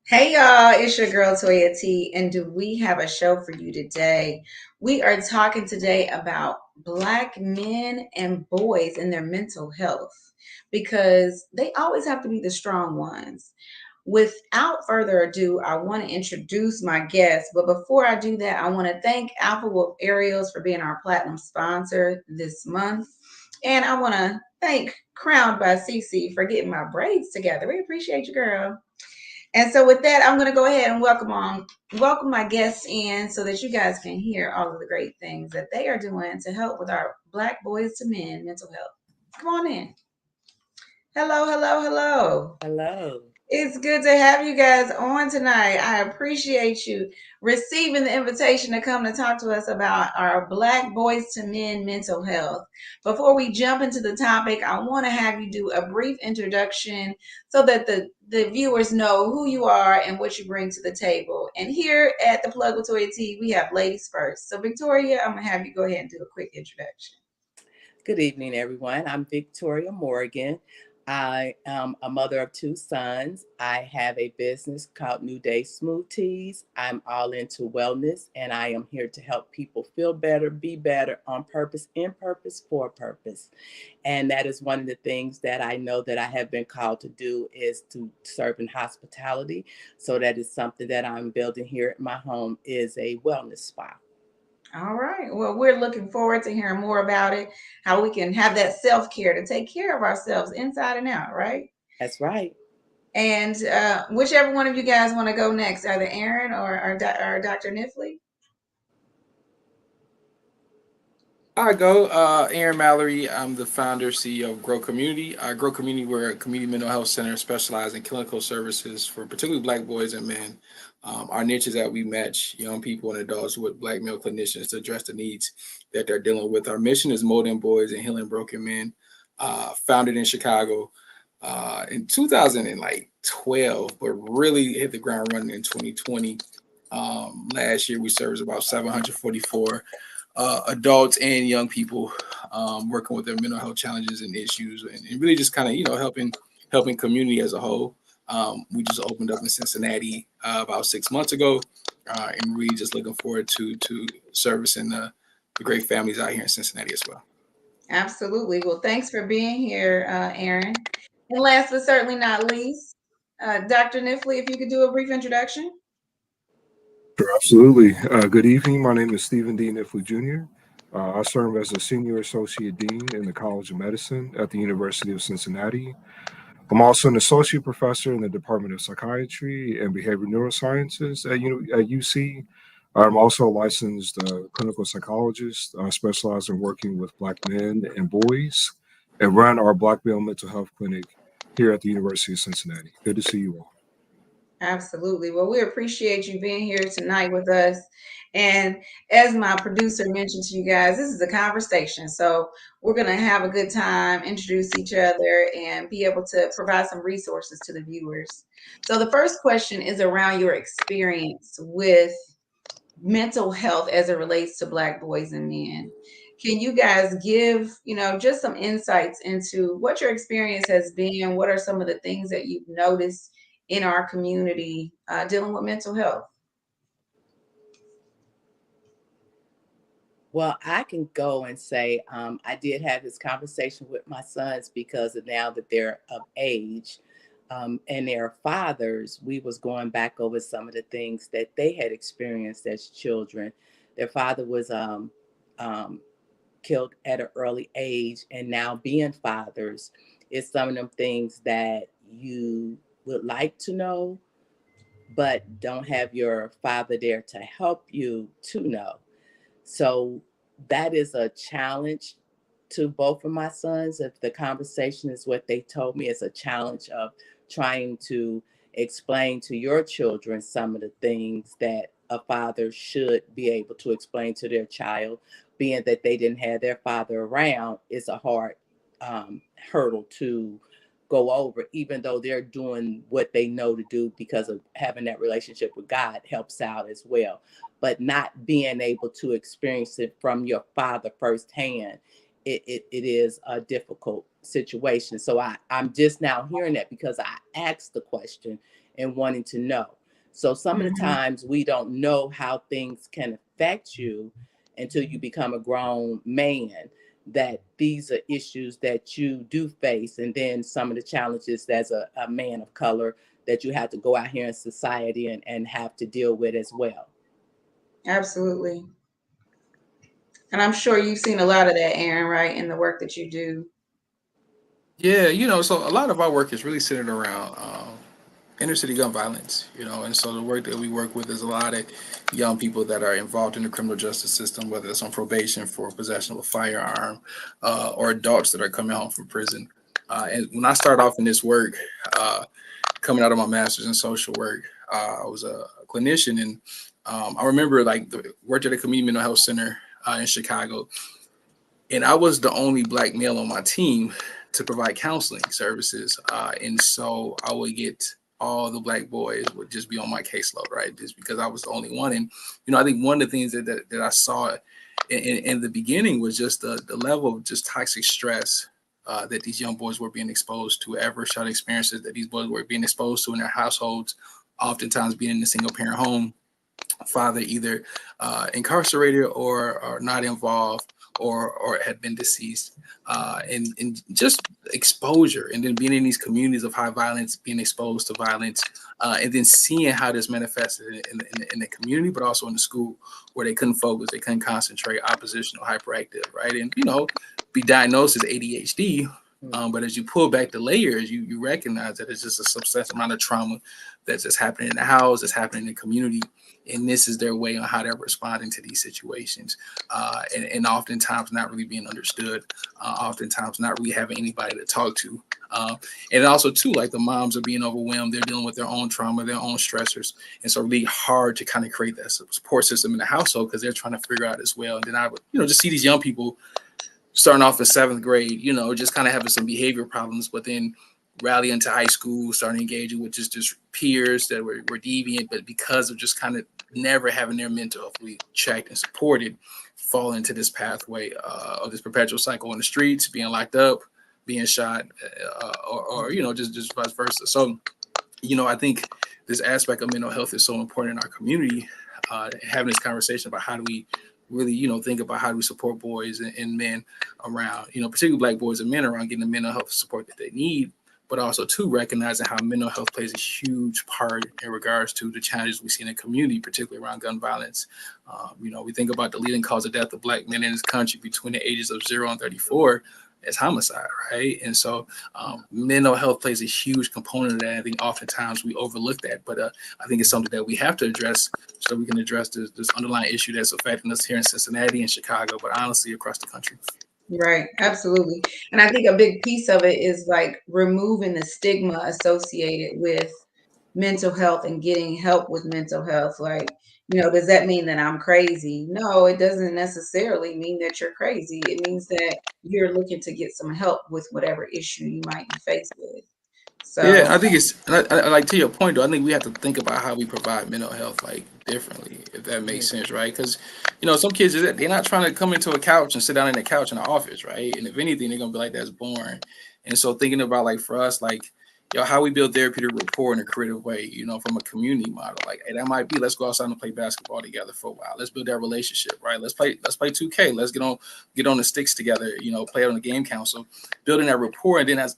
Hey y'all, it's your girl Toyia T, and do we have a show for you today? We are talking today about Black men and boys and their mental health because they always have to be the strong ones. Without further ado, I want to introduce my guest, but before I do that, I want to thank Alpha Wolf Aerials for being our platinum sponsor this month, and I want to thank Crowned by Cece for getting my braids together. We appreciate you, girl. And so with that, I'm going to go ahead and welcome my guests in so that you guys can hear all of the great things that they are doing to help with our Black boys to men mental health. Come on in. Hello, hello, hello. Hello. It's good to have you guys on tonight. I appreciate you receiving the invitation to come to talk to us about our Black boys to men mental health. Before we jump into the topic, I want to have you do a brief introduction so that the viewers know who you are and what you bring to the table. And here at the Plug with Toya T, we have ladies first. So, Victoria, I'm going to have you go ahead and do a quick introduction. Good evening, everyone. I'm Victoria Morgan. I am a mother of two sons. I have a business called New Day Smoothies. I'm all into wellness, and I am here to help people feel better, be better on purpose, in purpose, for purpose. And that is one of the things that I know that I have been called to do is to serve in hospitality. So that is something that I'm building here at my home is a wellness spa. All right. Well, we're looking forward to hearing more about it, how we can have that self care to take care of ourselves inside and out, right? That's right. And whichever one of you guys want to go next, either Aaron or Dr. Nifley. I go, Aaron Mallory. I'm the founder, CEO of Grow Community. Grow Community, we're a community mental health center specialized in clinical services for particularly Black boys and men. Our niche is that we match young people and adults with Black male clinicians to address the needs that they're dealing with. Our mission is molding boys and healing broken men. Founded in Chicago in 2012, but really hit the ground running in 2020. Last year, we serviced about 744 adults and young people working with their mental health challenges and issues, and really just kind of helping community as a whole. We just opened up in Cincinnati about 6 months ago, and really just looking forward to servicing the great families out here in Cincinnati as well. Absolutely. Well, thanks for being here, Aaron. And last but certainly not least, Dr. Nifley, if you could do a brief introduction. Sure, absolutely. Good evening. My name is Stephen D. Nifley Jr. I serve as a senior associate dean in the College of Medicine at the University of Cincinnati. I'm also an associate professor in the Department of Psychiatry and Behavioral Neurosciences at UC. I'm also a licensed clinical psychologist, specialized in working with Black men and boys, and run our Black male mental health clinic here at the University of Cincinnati. Good to see you all. Absolutely. Well, we appreciate you being here tonight with us. And as my producer mentioned to you guys, this is a conversation. So we're going to have a good time, introduce each other, and be able to provide some resources to the viewers. So the first question is around your experience with mental health as it relates to Black boys and men. Can you guys give, just some insights into what your experience has been? What are some of the things that you've noticed in our community dealing with mental health? Well, I can go and say I did have this conversation with my sons because of now that they're of age and their fathers, we was going back over some of the things that they had experienced as children. Their father was um, killed at an early age, and now being fathers is some of them things that you would like to know, but don't have your father there to help you to know. So that is a challenge to both of my sons. If the conversation is what they told me, it's a challenge of trying to explain to your children some of the things that a father should be able to explain to their child. Being that they didn't have their father around is a hard hurdle to go over, even though they're doing what they know to do because of having that relationship with God helps out as well. But not being able to experience it from your father firsthand, it is a difficult situation. So I'm just now hearing that because I asked the question and wanting to know. So some of the times we don't know how things can affect you until you become a grown man, that these are issues that you do face. And then some of the challenges as a man of color that you have to go out here in society and have to deal with as well. Absolutely. And I'm sure you've seen a lot of that, Aaron, right, in the work that you do. Yeah, so a lot of our work is really centered around inner city gun violence, and so the work that we work with is a lot of young people that are involved in the criminal justice system, whether it's on probation for possession of a firearm, or adults that are coming home from prison. And when I started off in this work, coming out of my master's in social work, I was a clinician, and I remember worked at a community mental health center in Chicago, and I was the only Black male on my team to provide counseling services, and so I would get all the Black boys would just be on my caseload, right? Just because I was the only one. And, I think one of the things that I saw in the beginning was just the level of just toxic stress that these young boys were being exposed to, adverse child experiences that these boys were being exposed to in their households, oftentimes being in a single parent home, father either incarcerated or not involved, or had been deceased, and just exposure, and then being in these communities of high violence, being exposed to violence, and then seeing how this manifested in the community, but also in the school, where they couldn't focus, they couldn't concentrate, oppositional, hyperactive, right? And be diagnosed as ADHD. But as you pull back the layers, you recognize that it's just a substantial amount of trauma that's just happening in the house, that's happening in the community. And this is their way on how they're responding to these situations. And oftentimes not really being understood, oftentimes not really having anybody to talk to. And also too, like the moms are being overwhelmed. They're dealing with their own trauma, their own stressors. And so really hard to kind of create that support system in the household, because they're trying to figure out as well. And then I would, just see these young people starting off in 7th grade, just kind of having some behavior problems, but then rally into high school, starting engaging with just peers that were deviant, but because of just kind of never having their mental health checked and supported, fall into this pathway of this perpetual cycle in the streets, being locked up, being shot, or just vice versa. So, I think this aspect of mental health is so important in our community, having this conversation about how do we really, think about how do we support boys and men around, particularly Black boys and men around getting the mental health support that they need, but also too recognizing how mental health plays a huge part in regards to the challenges we see in the community, particularly around gun violence. We think about the leading cause of death of Black men in this country between the ages of 0 and 34 as homicide, right? And so mental health plays a huge component of that. I think oftentimes we overlook that, but I think it's something that we have to address so we can address this underlying issue that's affecting us here in Cincinnati and Chicago, but honestly across the country. Right, absolutely. And I think a big piece of it is like removing the stigma associated with mental health and getting help with mental health. Like, does that mean that I'm crazy? No, it doesn't necessarily mean that you're crazy. It means that you're looking to get some help with whatever issue you might be faced with. Yeah, So, I think I like to your point though. I think we have to think about how we provide mental health differently, if that makes sense, right? Because some kids they're not trying to come into a couch and sit down in the couch in the office, right? And if anything, they're gonna be like, that's boring. And so thinking about for us, how we build therapeutic rapport in a creative way, from a community model. Hey, that might be, let's go outside and play basketball together for a while. Let's build that relationship, right? Let's play 2K. Let's get on the sticks together, play on the game council, building that rapport. And then as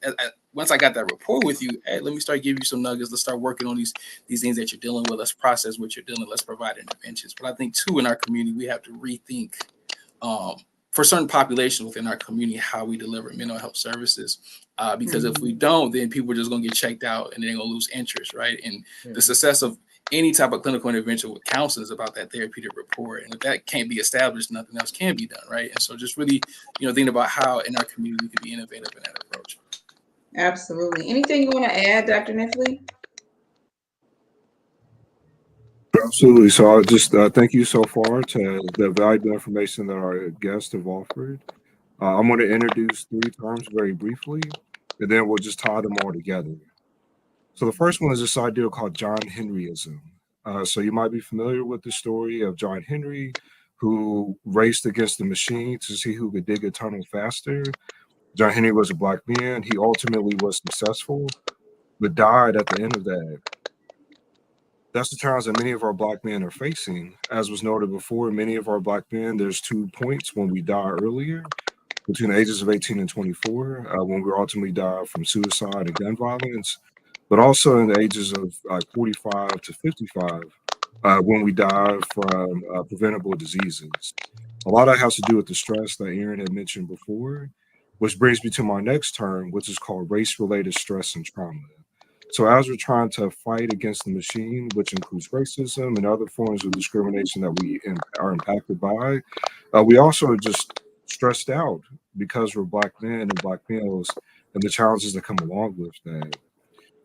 once I got that rapport with you, hey, let me start giving you some nuggets. Let's start working on these things that you're dealing with. Let's process what you're dealing. Let's provide interventions. But I think too, in our community, we have to rethink for certain populations within our community how we deliver mental health services. Because if we don't, then people are just going to get checked out and they're going to lose interest, right? And the success of any type of clinical intervention with counseling is about that therapeutic rapport. And if that can't be established, nothing else can be done, right? And so just really, thinking about how in our community we can be innovative in that approach. absolutely. Anything you want to add, Dr. Nley? Absolutely. So I'll just thank you so far to the valuable information that our guests have offered. I'm going to introduce 3 terms very briefly, and then we'll just tie them all together. So the first one is this idea called John Henryism. So you might be familiar with the story of John Henry, who raced against the machine to see who could dig a tunnel faster. John Henry was a Black man. He ultimately was successful, but died at the end of that. That's the challenge that many of our Black men are facing. As was noted before, many of our Black men, there's 2 points when we die earlier, between the ages of 18 and 24, when we ultimately die from suicide and gun violence, but also in the ages of 45 to 55, when we die from preventable diseases. A lot of that has to do with the stress that Aaron had mentioned before, which brings me to my next term, which is called race related stress and trauma. So, as we're trying to fight against the machine, which includes racism and other forms of discrimination that are impacted by, we also are just stressed out because we're Black men and Black males and the challenges that come along with that.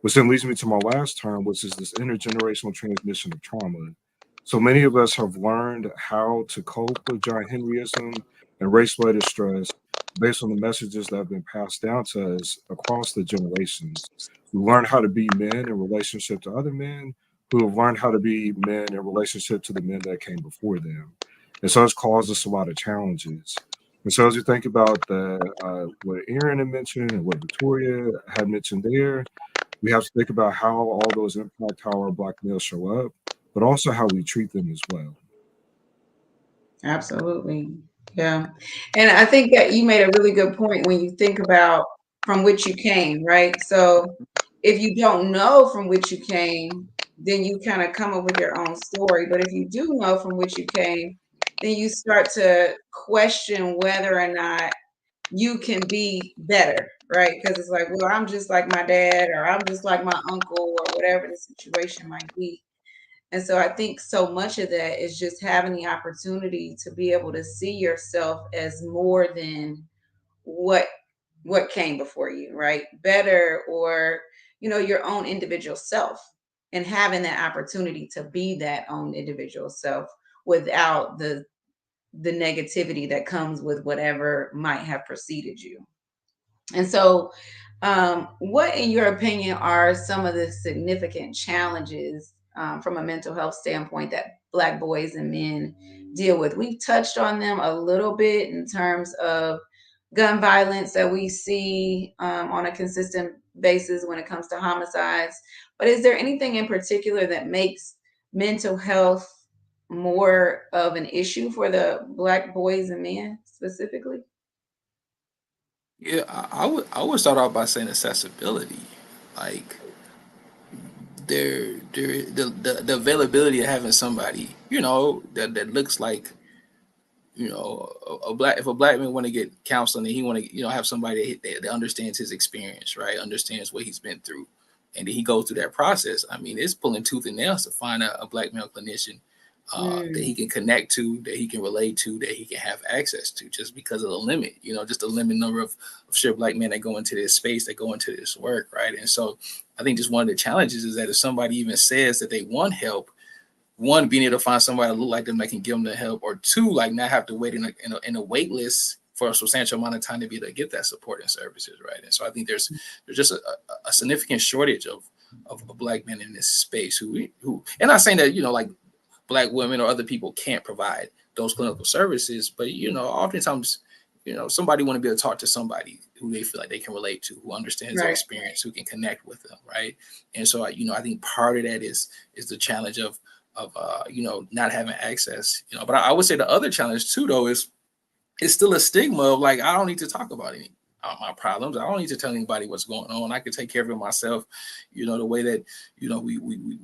Which then leads me to my last term, which is this intergenerational transmission of trauma. So many of us have learned how to cope with giant Henryism and race-related stress based on the messages that have been passed down to us across the generations. We learn how to be men in relationship to other men who have learned how to be men in relationship to the men that came before them. And so it's caused us a lot of challenges. And so as you think about what Aaron had mentioned and what Victoria had mentioned there, we have to think about how all those impact how our Black males show up, but also how we treat them as well. Absolutely. Yeah. And I think that you made a really good point when you think about from which you came, right? So if you don't know from which you came, then you kind of come up with your own story. But if you do know from which you came, then you start to question whether or not you can be better, right? Because it's like, well, I'm just like my dad, or I'm just like my uncle, or whatever the situation might be. And so I think so much of that is just having the opportunity to be able to see yourself as more than what what came before you, right? Better, or your own individual self, and having that opportunity to be that own individual self without the negativity that comes with whatever might have preceded you. And so, what, in your opinion, are some of the significant challenges from a mental health standpoint that Black boys and men deal with? We've touched on them a little bit in terms of gun violence that we see on a consistent basis when it comes to homicides. But is there anything in particular that makes mental health more of an issue for the Black boys and men specifically? Yeah, I would start off by saying accessibility, like the availability of having somebody that looks like a black if a black man want to get counseling and he want to have somebody that understands his experience, right, understands what he's been through, and then he goes through that process. I mean, it's pulling tooth and nails to find a black male clinician that he Mm, can connect to, that he can relate to, that he can have access to, just because of the limit, just the limit number of sure black men that go into this space, that go into this work, right? And so I think just one of the challenges is that if somebody even says that they want help, one, being able to find somebody that look like them that can give them the help, or two, like not have to wait in a wait list for a substantial amount of time to be able to get that support and services, right? And so I think there's just a significant shortage of black men in this space who, and not saying that like black women or other people can't provide those clinical services, but oftentimes somebody want to be able to talk to somebody who they feel like they can relate to, who understands their right. experience, who can connect with them, right? And so I think part of that is the challenge of not having access, but I would say the other challenge too, though, is it's still a stigma of like, I don't need to talk about any my problems. I don't need to tell anybody what's going on. I can take care of it myself. The way that we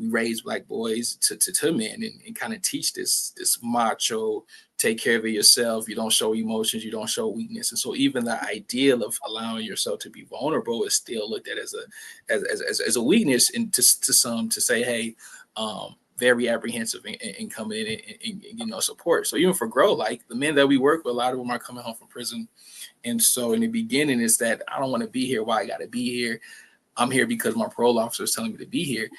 raise black boys to men, and kind of teach this macho, take care of it yourself. You don't show emotions. You don't show weakness. And so even the ideal of allowing yourself to be vulnerable is still looked at as a weakness, and to some, to say, hey, very apprehensive in coming in and support. So even for Grow, like the men that we work with, a lot of them are coming home from prison. And so in the beginning, it's that I don't want to be here. Why I got to be here? I'm here because my parole officer is telling me to be here.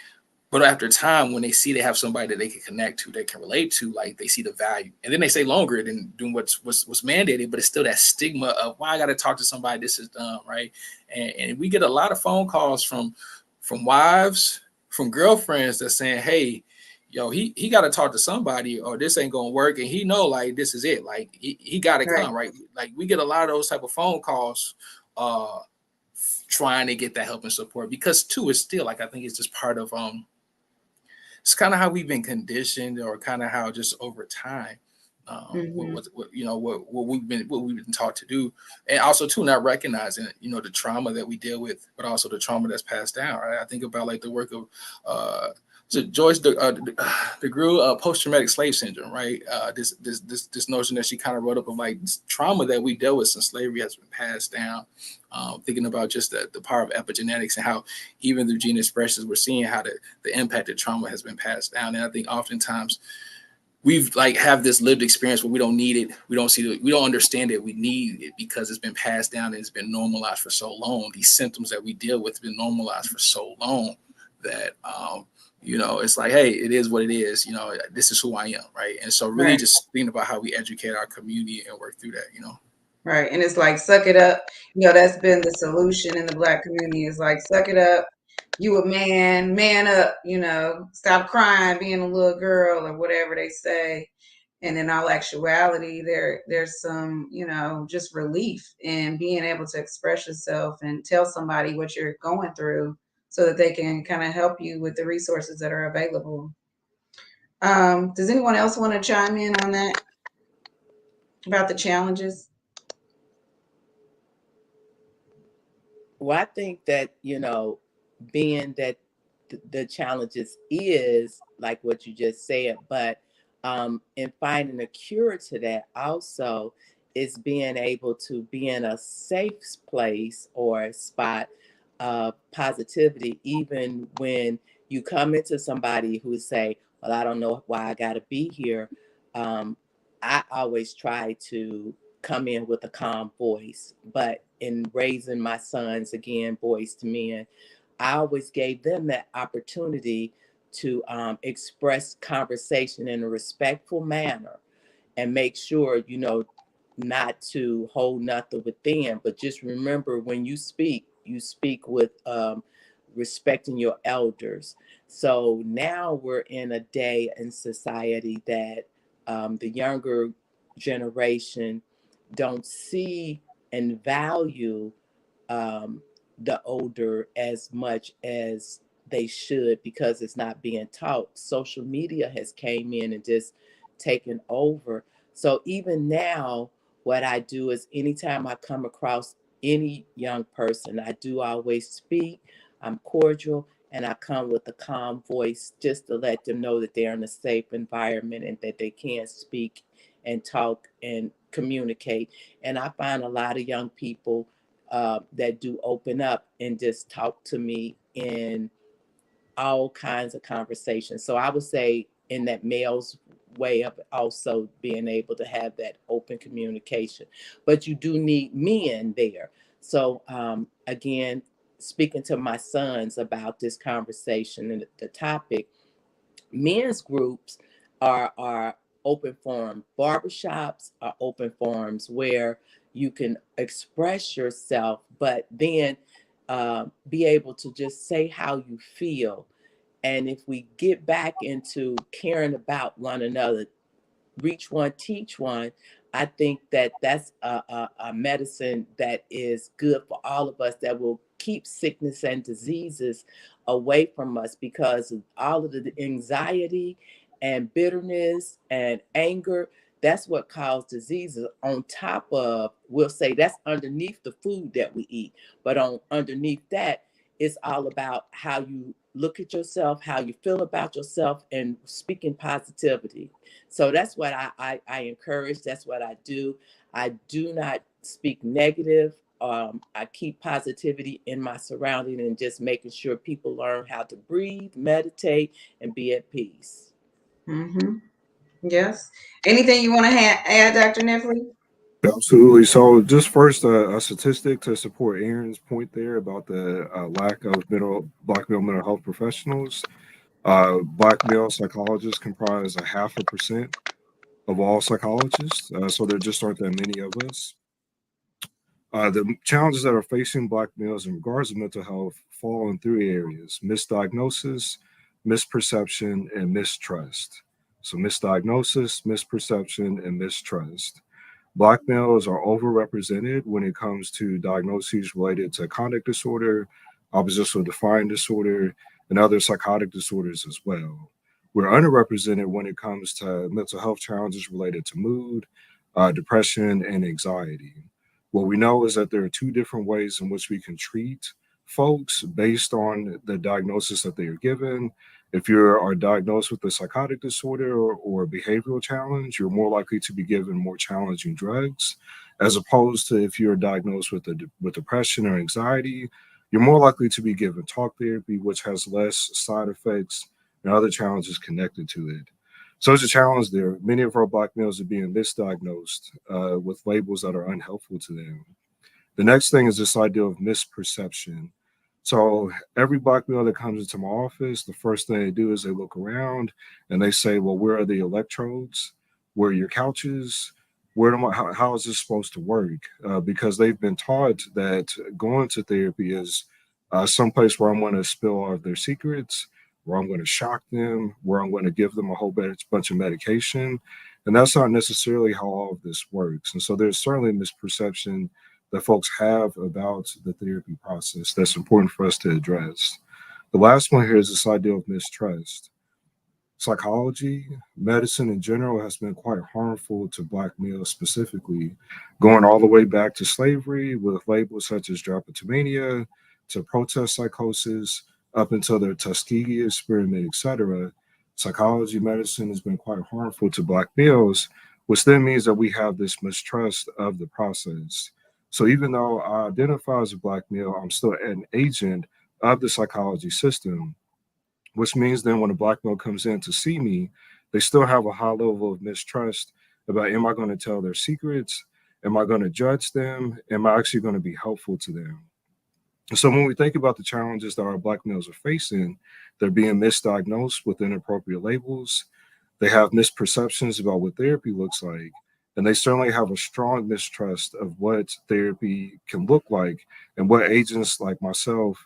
But after time, when they see they have somebody that they can connect to, they can relate to, like they see the value, and then they stay longer than doing what's mandated. But it's still that stigma of why I got to talk to somebody. This is dumb, right? And we get a lot of phone calls from wives, from girlfriends that's saying, hey, yo, he got to talk to somebody, or this ain't gonna work, and he know like this is it, like he got to Right. come, right? Like we get a lot of those type of phone calls, trying to get that help and support, because too, it's still like, I think it's just part of it's kind of how we've been conditioned, or kind of how just over time, what we've been taught to do, and also too not recognizing, the trauma that we deal with, but also the trauma that's passed down. Right? I think about like the work of Joyce DeGruy, post-traumatic slave syndrome, right? This notion that she kind of wrote up of like trauma that we dealt with since slavery has been passed down. Thinking about just the power of epigenetics and how even through gene expressions, we're seeing how the impact of trauma has been passed down. And I think oftentimes we've like have this lived experience where we don't need it. We don't see it. We don't understand it. We need it because it's been passed down and it's been normalized for so long. These symptoms that we deal with have been normalized for so long that, it's like, hey, it is what it is. This is who I am. Right. And so really just thinking about how we educate our community and work through that, Right. And it's like, suck it up. That's been the solution in the Black community, is like, suck it up. You a man up, stop crying, being a little girl, or whatever they say. And in all actuality, there's some, just relief in being able to express yourself and tell somebody what you're going through, so that they can kind of help you with the resources that are available. Does anyone else want to chime in on that, about the challenges? Well, I think that, being that the challenges is like what you just said, but in finding a cure to that also is being able to be in a safe place or spot of positivity, even when you come into somebody who say, well, I don't know why I got to be here. I always try to come in with a calm voice, but in raising my sons, again, boys to men, I always gave them that opportunity to express conversation in a respectful manner, and make sure, not to hold nothing within, but just remember, when you speak with respecting your elders. So now we're in a day in society that the younger generation don't see and value the older as much as they should, because it's not being taught. Social media has came in and just taken over. So even now, what I do is, anytime I come across any young person, I do always speak. I'm cordial, and I come with a calm voice, just to let them know that they're in a safe environment and that they can speak and talk and communicate. And I find a lot of young people that do open up and just talk to me in all kinds of conversations. So I would say, in that male's way of also being able to have that open communication, but you do need men there. So again, speaking to my sons about this conversation and the topic, men's groups are open forum. Barbershops are open forums where you can express yourself, but then be able to just say how you feel. And if we get back into caring about one another, reach one, teach one, I think that that's a medicine that is good for all of us, that will keep sickness and diseases away from us, because of all of the anxiety and bitterness and anger. That's what causes diseases, on top of, we'll say, that's underneath the food that we eat. But underneath that, it's all about how you look at yourself, how you feel about yourself, and speaking positivity. So that's what I encourage. That's what I do. I do not speak negative. I keep positivity in my surrounding, and just making sure people learn how to breathe, meditate, and be at peace. Mm-hmm. Yes. Anything you want to add, Dr. Nifley? Absolutely. So, just first, a statistic to support Aaron's point there about the lack of black male mental health professionals. Black male psychologists comprise 0.5% of all psychologists, so there just aren't that many of us. The challenges that are facing Black males in regards to mental health fall in three areas: misdiagnosis, misperception, and mistrust. So, misdiagnosis, misperception, and mistrust. Black males are overrepresented when it comes to diagnoses related to conduct disorder, oppositional defiant disorder, and other psychotic disorders as well. We're underrepresented when it comes to mental health challenges related to mood, depression, and anxiety. What we know is that there are two different ways in which we can treat folks based on the diagnosis that they are given. If you are diagnosed with a psychotic disorder or a behavioral challenge, you're more likely to be given more challenging drugs, as opposed to if you're diagnosed with depression or anxiety, you're more likely to be given talk therapy, which has less side effects and other challenges connected to it. So it's a challenge there. Many of our Black males are being misdiagnosed with labels that are unhelpful to them. The next thing is this idea of misperception. So every Black male that comes into my office, the first thing they do is they look around and they say, well, where are the electrodes? Where are your couches? How is this supposed to work? Because they've been taught that going to therapy is some place where I'm going to spill all of their secrets, where I'm going to shock them, where I'm going to give them a whole bunch of medication. And that's not necessarily how all of this works. And so there's certainly a misperception that folks have about the therapy process that's important for us to address. The last one here is this idea of mistrust. Psychology, medicine in general has been quite harmful to Black males specifically, going all the way back to slavery with labels such as drapetomania to protest psychosis up until the Tuskegee experiment, etc. Psychology medicine has been quite harmful to Black males, which then means that we have this mistrust of the process. So even though I identify as a Black male, I'm still an agent of the psychology system, which means then when a Black male comes in to see me, they still have a high level of mistrust about, am I going to tell their secrets? Am I going to judge them? Am I actually going to be helpful to them? So when we think about the challenges that our Black males are facing, they're being misdiagnosed with inappropriate labels. They have misperceptions about what therapy looks like. And they certainly have a strong mistrust of what therapy can look like and what agents like myself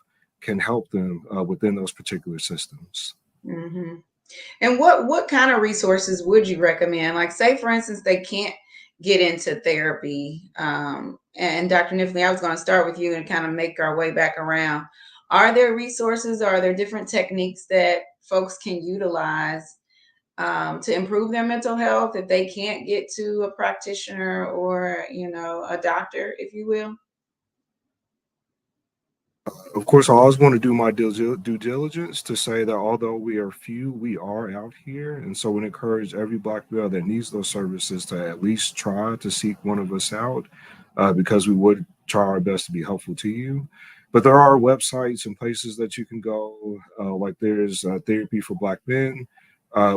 can help them within those particular systems. Hmm. And what kind of resources would you recommend? Like, say for instance, they can't get into therapy. And Dr. Nifley, I was going to start with you and kind of make our way back around. Are there resources? Are there different techniques that folks can utilize to improve their mental health if they can't get to a practitioner or a doctor, if you will? Of course, I always want to do my due diligence to say that although we are few, we are out here. And so we encourage every Black male that needs those services to at least try to seek one of us out because we would try our best to be helpful to you. But there are websites and places that you can go, like there's Therapy for Black Men,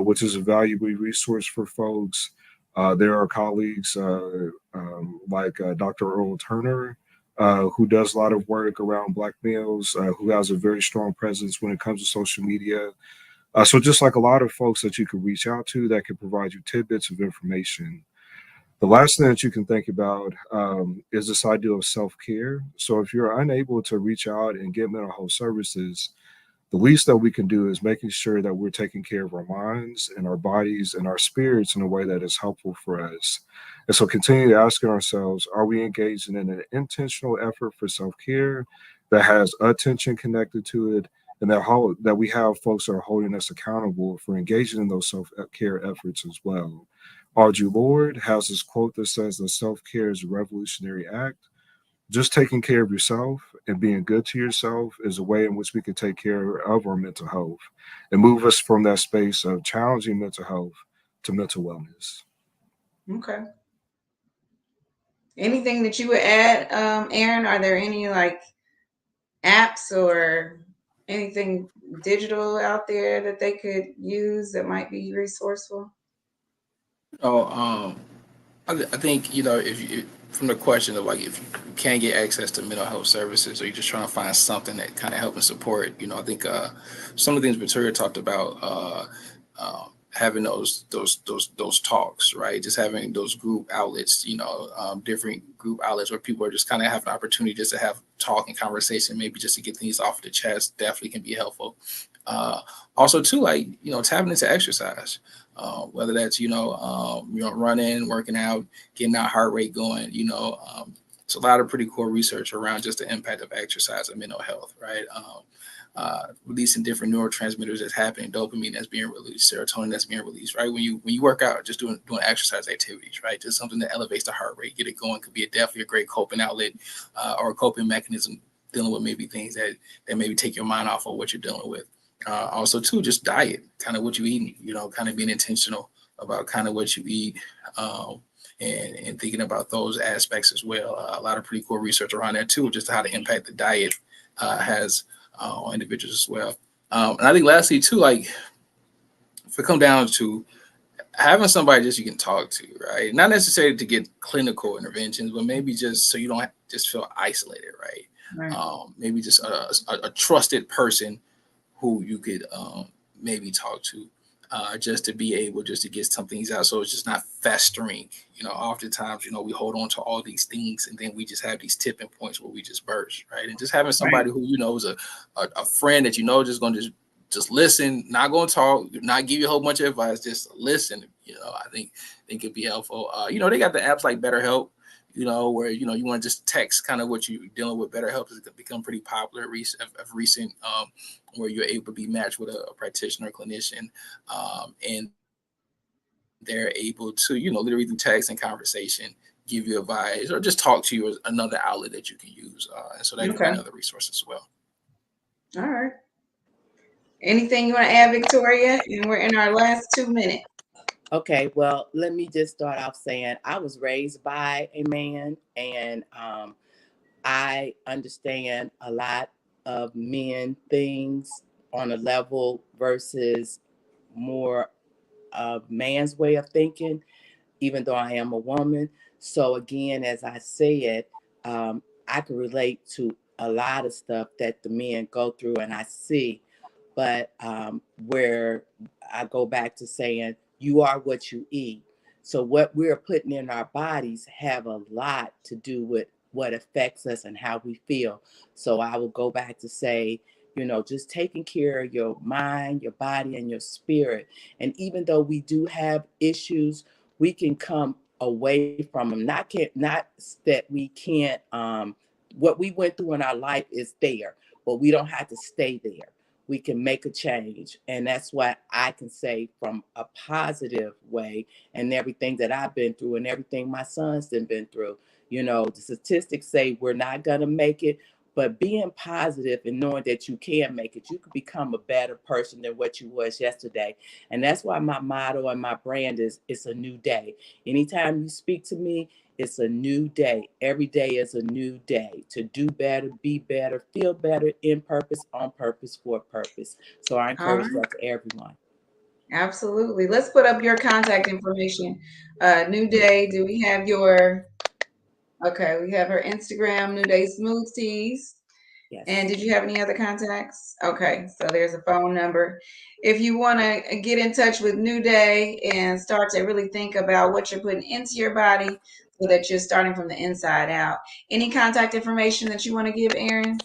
which is a valuable resource for folks. There are colleagues like Dr. Earl Turner, who does a lot of work around Black males, who has a very strong presence when it comes to social media. So just like a lot of folks that you could reach out to that can provide you tidbits of information. The last thing that you can think about is this idea of self-care. So if you're unable to reach out and get mental health services, the least that we can do is making sure that we're taking care of our minds and our bodies and our spirits in a way that is helpful for us. And so continue asking ourselves, are we engaging in an intentional effort for self-care that has attention connected to it, and that we have folks that are holding us accountable for engaging in those self-care efforts as well. Audre Lorde has this quote that says that self-care is a revolutionary act. Just taking care of yourself and being good to yourself is a way in which we can take care of our mental health and move us from that space of challenging mental health to mental wellness. Okay. Anything that you would add, Aaron? Are there any like apps or anything digital out there that they could use that might be resourceful? Oh, I think if you from the question of like if you can't get access to mental health services or you're just trying to find something that kind of help and support, I think some of the things Victoria talked about, having those talks, right? Just having those group outlets, different group outlets where people are just kind of have an opportunity just to have talk and conversation, maybe just to get things off the chest, definitely can be helpful. Also too, like, tapping into exercise, whether that's, running, working out, getting that heart rate going, it's a lot of pretty cool research around just the impact of exercise and mental health, right? releasing different neurotransmitters that's happening, dopamine that's being released, serotonin that's being released, right? When you work out, just doing exercise activities, right? Just something that elevates the heart rate, get it going, could be definitely a great coping outlet or a coping mechanism, dealing with maybe things that maybe take your mind off of what you're dealing with. Also, too, just diet, kind of what you eat, kind of being intentional about kind of what you eat, and thinking about those aspects as well. A lot of pretty cool research around that too, just how the impact the diet has on individuals as well. And I think lastly too, like if it come down to having somebody just you can talk to, right? Not necessarily to get clinical interventions, but maybe just so you don't just feel isolated, right? Maybe just a trusted person who you could maybe talk to, just to be able just to get some things out, so it's just not festering. Oftentimes, we hold on to all these things, and then we just have these tipping points where we just burst, right? And just having somebody who is a friend that just going to just listen, not going to talk, not give you a whole bunch of advice, just listen. I think it'd be helpful. They got the apps like BetterHelp, where you want to just text kind of what you're dealing with. BetterHelp has become pretty popular of recent, where you're able to be matched with a practitioner, clinician, and they're able to, literally through text and conversation, give you advice or just talk to you as another outlet that you can use. And so that could be another resource as well. All right. Anything you want to add, Victoria? And we're in our last 2 minutes. Okay, well, let me just start off saying I was raised by a man, and I understand a lot of men things on a level versus more of man's way of thinking, even though I am a woman. So again, as I said, I can relate to a lot of stuff that the men go through and I see, but where I go back to saying, you are what you eat. So what we're putting in our bodies have a lot to do with what affects us and how we feel. So I will go back to say, just taking care of your mind, your body, and your spirit. And even though we do have issues, we can come away from them. Not that we can't, what we went through in our life is there, but we don't have to stay there. We can make a change. And that's what I can say from a positive way, and everything that I've been through and everything my son's been through. The statistics say we're not going to make it, but being positive and knowing that you can make it, you can become a better person than what you was yesterday. And that's why my motto and my brand is, it's a new day. Anytime you speak to me, it's a new day. Every day is a new day to do better, be better, feel better, in purpose, on purpose, for a purpose. So I encourage that to everyone. Absolutely. Let's put up your contact information. New Day, do we have your... Okay, we have her Instagram, New Day Smooth Teas. Yes. And did you have any other contacts? Okay, so there's a phone number. If you want to get in touch with New Day and start to really think about what you're putting into your body so that you're starting from the inside out. Any contact information that you want to give, Aaron?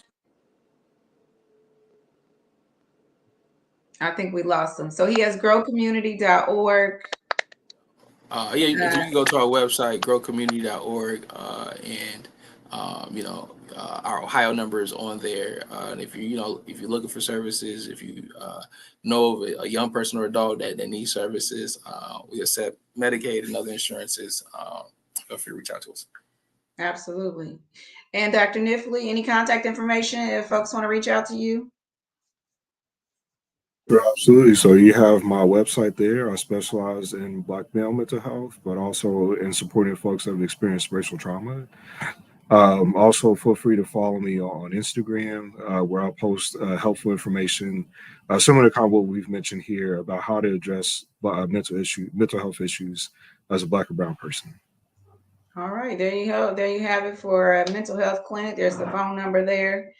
I think we lost him. So he has growcommunity.org. You can go to our website, growcommunity.org, and our Ohio number is on there. And if you're looking for services, if you know of a young person or adult that needs services, we accept Medicaid and other insurances. Feel free to reach out to us. Absolutely. And Dr. Nley, any contact information if folks want to reach out to you? Sure, absolutely. So you have my website there. I specialize in Black male mental health, but also in supporting folks that have experienced racial trauma. Also, feel free to follow me on Instagram, where I'll post helpful information, similar to kind of what we've mentioned here about how to address mental health issues as a Black or brown person. All right, there you go. There you have it for a mental health clinic. There's the phone number there.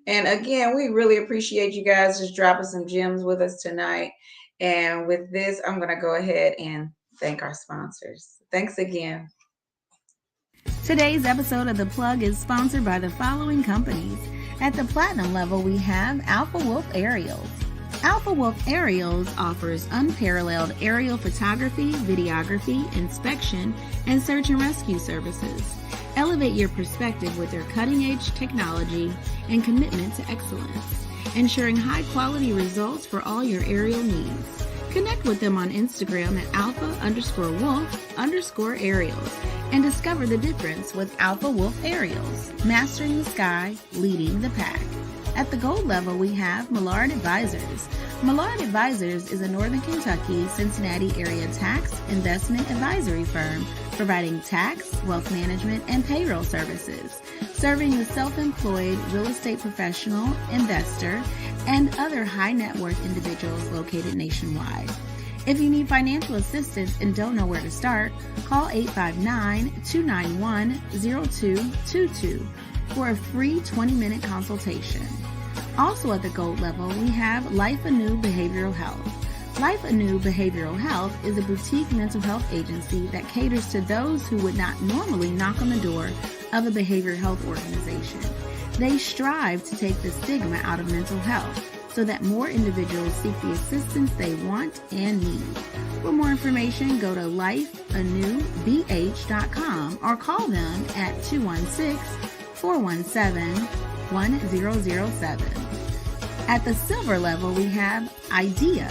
And again, we really appreciate you guys just dropping some gems with us tonight. And with this, I'm going to go ahead and thank our sponsors. Thanks again. Today's episode of The Plug is sponsored by the following companies. At the platinum level, we have Alpha Wolf Aerials. Alpha Wolf Aerials offers unparalleled aerial photography, videography, inspection, and search and rescue services. Elevate your perspective with their cutting-edge technology and commitment to excellence. ensuring high-quality results for all your aerial needs. Connect with them on Instagram at alpha_wolf_aerials and discover the difference with Alpha Wolf Aerials, mastering the sky, leading the pack. At the gold level, we have Millard Advisors. Millard Advisors is a Northern Kentucky, Cincinnati area tax investment advisory firm providing tax, wealth management, and payroll services, serving the self-employed real estate professional, investor, and other high net worth individuals located nationwide. If you need financial assistance and don't know where to start, call 859-291-0222 for a free 20-minute consultation. Also at the gold level, we have Life Anew Behavioral Health. Life Anew Behavioral Health is a boutique mental health agency that caters to those who would not normally knock on the door of a behavioral health organization. They strive to take the stigma out of mental health so that more individuals seek the assistance they want and need. For more information, go to lifeanewbh.com or call them at 216-417-1007. At the silver level, we have IDEA.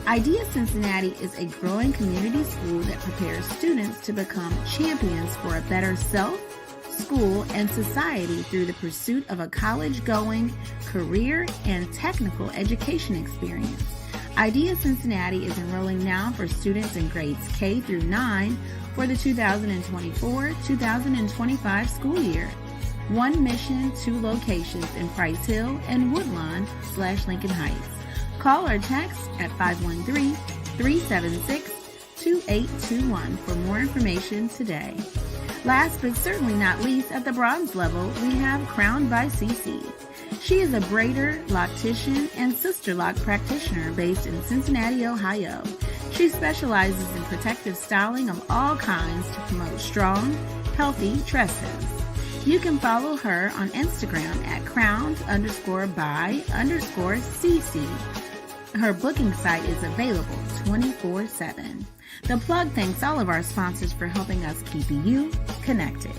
IDEA Cincinnati is a growing community school that prepares students to become champions for a better self, school, and society through the pursuit of a college-going, career, and technical education experience. IDEA Cincinnati is enrolling now for students in grades K through 9 for the 2024-2025 school year. One mission, 2 locations in Price Hill and Woodlawn/Lincoln Heights. Call or text at 513-376-2821 for more information today. Last but certainly not least, at the bronze level, we have Crowned by CC. She is a braider, loctician, and sister lock practitioner based in Cincinnati, Ohio. She specializes in protective styling of all kinds to promote strong, healthy tresses. You can follow her on Instagram at crowned_by_CC. Her booking site is available 24/7. The Plug thanks all of our sponsors for helping us keep you connected.